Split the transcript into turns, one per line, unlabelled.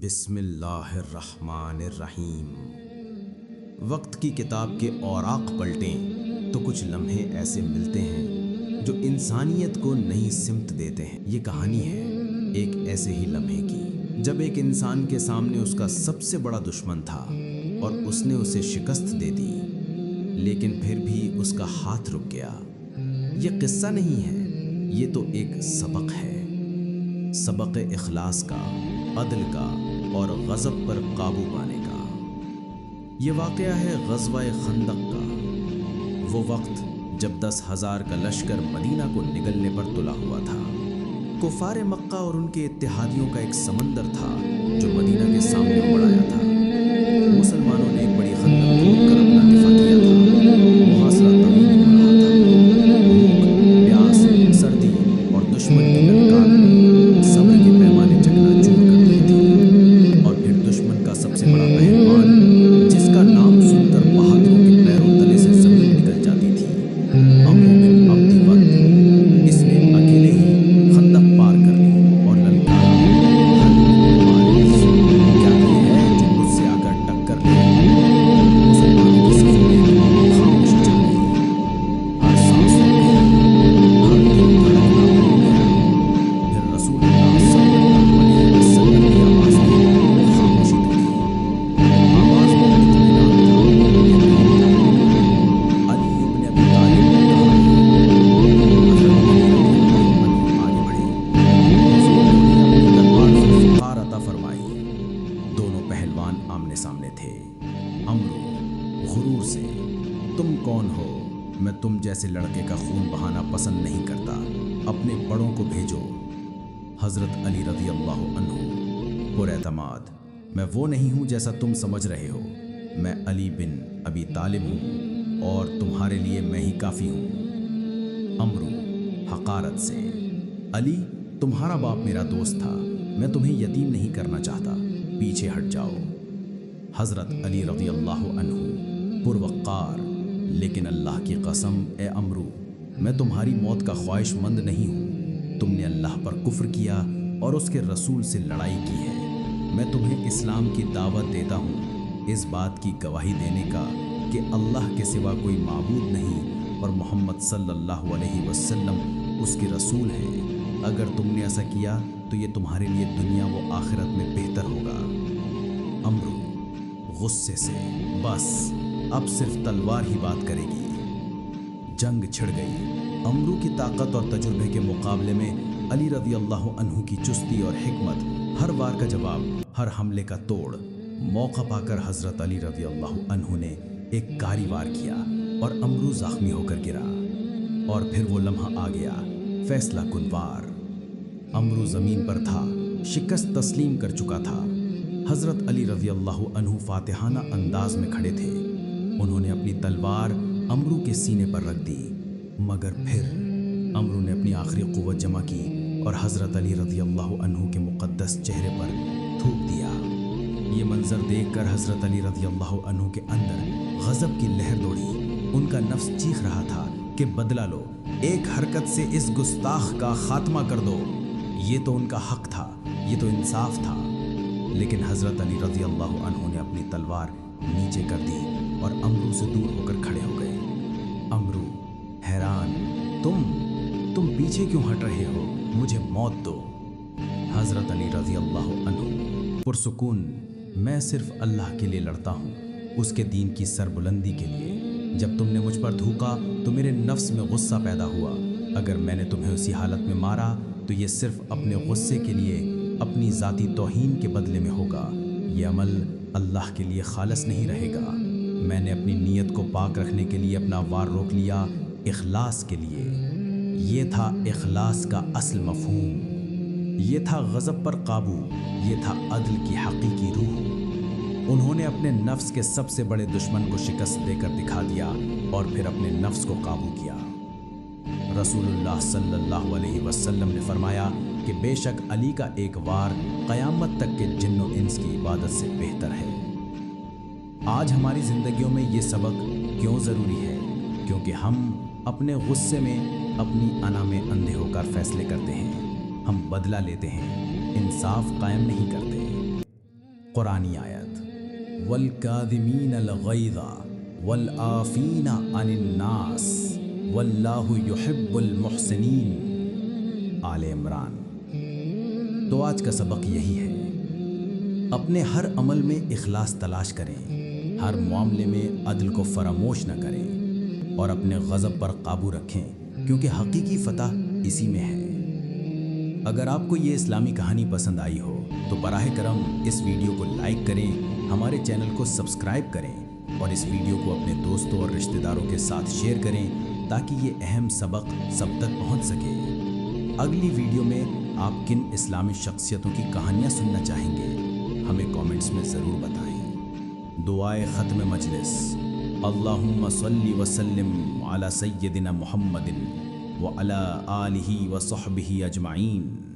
بسم اللہ الرحمن الرحیم۔ وقت کی کتاب کے اوراق پلٹیں تو کچھ لمحے ایسے ملتے ہیں جو انسانیت کو نئی سمت دیتے ہیں۔ یہ کہانی ہے ایک ایسے ہی لمحے کی جب ایک انسان کے سامنے اس کا سب سے بڑا دشمن تھا اور اس نے اسے شکست دے دی، لیکن پھر بھی اس کا ہاتھ رک گیا۔ یہ قصہ نہیں ہے، یہ تو ایک سبق ہے، سبق اخلاص کا، عدل کا اور غضب پر قابو پانے کا۔ یہ واقعہ ہے غزوہ خندق کا، وہ وقت جب 10,000 کا لشکر مدینہ کو نگلنے پر تلا ہوا تھا۔ کفار مکہ اور ان کے اتحادیوں کا ایک سمندر تھا جو مدینہ کے سامنے ابھر آیا تھا۔ مسلمانوں نے ایک بڑی خندق کھود کر اپنا دفاع کیا تھا۔ محاصرہ طویل ہو رہا تھا، بھوک، پیاس، سردی اور دشمن کی للکار نے صبر کے پیمانے چکنا چور کر دیے تھے۔ اور پھر دشمن کا سب سے بڑا پہلوان، جس کا نام سن کر بہادروں کے پیروں تلے سے زمین نکل جاتی تھی، عمرو بن عبد ود، اس نے اکیلے ہی خندق پار کر لی اور للکارا، ہل بن مبارز، کیا یہ ہے جو مجھ سے آ کر ٹکر لے؟ مسلمانوں کی صفوں میں خاموشی چھا گئی، ہر سانس رک گئی، ہر دل دھڑکنا رک گیا۔ پھر رسول اللہ صلی اللہ علیہ وسلم کی آواز نے خاموشی توڑی۔ آواز میں اطمینان تھا، یقین تھا۔ علی ابن ابی طالب نے کہا ہے۔ حضرت علی رضی اللہ عنہ آگے بڑھے، حضور نے اپنی تلوار ذوالفقار عطا فرمائی۔ دونوں پہلوان آمنے سامنے تھے۔ عمرو غرور سے، تم کون ہو؟ میں تم جیسے لڑکے کا خون بہانا پسند نہیں کرتا، اپنے بڑوں کو بھیجو۔ حضرت علی رضی اللہ عنہ پر اعتماد، میں وہ نہیں ہوں جیسا تم سمجھ رہے ہو، میں علی بن ابی طالب ہوں اور تمہارے لیے میں ہی کافی ہوں۔ عمرو حقارت سے، علی تمہارا باپ میرا دوست تھا، میں تمہیں یتیم نہیں کرنا چاہتا، پیچھے ہٹ جاؤ۔ حضرت علی رضی اللہ عنہ پروقار، لیکن اللہ کی قسم اے عمرو، میں تمہاری موت کا خواہش مند نہیں ہوں۔ تم نے اللہ پر کفر کیا اور اس کے رسول سے لڑائی کی ہے۔ میں تمہیں اسلام کی دعوت دیتا ہوں، اس بات کی گواہی دینے کا کہ اللہ کے سوا کوئی معبود نہیں اور محمد صلی اللہ علیہ وسلم اس کے رسول ہیں۔ اگر تم نے ایسا کیا تو یہ تمہارے لیے دنیا و آخرت میں بہتر ہوگا۔ عمرو غصے سے، بس اب صرف تلوار ہی بات کرے گی۔ جنگ چھڑ گئی۔ عمرو کی طاقت اور تجربے کے مقابلے میں علی رضی اللہ عنہ کی چستی اور حکمت، ہر وار کا جواب، ہر حملے کا توڑ۔ موقع پا کر حضرت علی رضی اللہ عنہ نے ایک کاری وار کیا اور عمرو زخمی ہو کر گرا۔ اور پھر وہ لمحہ آ گیا، فیصلہ کن وار۔ عمرو زمین پر تھا، شکست تسلیم کر چکا تھا۔ حضرت علی رضی اللہ عنہ فاتحانہ انداز میں کھڑے تھے۔ انہوں نے اپنی تلوار عمرو کے سینے پر رکھ دی، مگر پھر عمرو نے اپنی آخری قوت جمع کی اور حضرت علی رضی اللہ عنہ کے مقدس چہرے پر تھوک دیا۔ یہ منظر دیکھ کر حضرت علی رضی اللہ عنہ کے اندر غضب کی لہر دوڑی۔ ان کا نفس چیخ رہا تھا کہ بدلہ لو، ایک حرکت سے اس گستاخ کا خاتمہ کر دو۔ یہ تو ان کا حق تھا، یہ تو انصاف تھا۔ لیکن حضرت علی رضی اللہ عنہ نے اپنی تلوار نیچے کر دی اور عمرو سے دور ہو کر کھڑے ہو گئے۔ عمرو حیران، تم پیچھے کیوں ہٹ رہے ہو؟ مجھے موت دو۔ حضرت علی رضی اللہ عنہ پرسکون، میں صرف اللہ کے لیے لڑتا ہوں، اس کے دین کی سربلندی کے لیے۔ جب تم نے مجھ پر تھوکا تو میرے نفس میں غصہ پیدا ہوا۔ اگر میں نے تمہیں اسی حالت میں مارا تو یہ صرف اپنے غصے کے لیے، اپنی ذاتی توہین کے بدلے میں ہوگا۔ یہ عمل اللہ کے لیے خالص نہیں رہے گا۔ میں نے اپنی نیت کو پاک رکھنے کے لیے اپنا وار روک لیا، اخلاص کے لیے۔ یہ تھا اخلاص کا اصل مفہوم، یہ تھا غضب پر قابو، یہ تھا عدل کی حقیقی روح۔ انہوں نے اپنے نفس کے سب سے بڑے دشمن کو شکست دے کر دکھا دیا اور پھر اپنے نفس کو قابو کیا۔ رسول اللہ صلی اللہ علیہ وسلم نے فرمایا کہ بے شک علی کا ایک وار قیامت تک کے جن و انس کی عبادت سے بہتر ہے۔ آج ہماری زندگیوں میں یہ سبق کیوں ضروری ہے؟ کیونکہ ہم اپنے غصے میں، اپنی انا میں اندھے ہو کر فیصلے کرتے ہیں، ہم بدلہ لیتے ہیں، انصاف قائم نہیں کرتے۔ قرآنی آیت والکاظمین الغیظ والعافین عن الناس واللہ یحب المحسنین، آل عمران۔ تو آج کا سبق یہی ہے، اپنے ہر عمل میں اخلاص تلاش کریں، ہر معاملے میں عدل کو فراموش نہ کریں اور اپنے غضب پر قابو رکھیں، کیونکہ حقیقی فتح اسی میں ہے۔ اگر آپ کو یہ اسلامی کہانی پسند آئی ہو تو براہ کرم اس ویڈیو کو لائک کریں، ہمارے چینل کو سبسکرائب کریں اور اس ویڈیو کو اپنے دوستوں اور رشتہ داروں کے ساتھ شیئر کریں تاکہ یہ اہم سبق سب تک پہنچ سکے۔ اگلی ویڈیو میں آپ کن اسلامی شخصیتوں کی کہانیاں سننا چاہیں گے ہمیں کامنٹس میں ضرور بتائیں۔ دعائے ختم مجلس، اللہم صلی وسلم علی سیدنا محمد وعلی آلہ وصحبہ اجمعین۔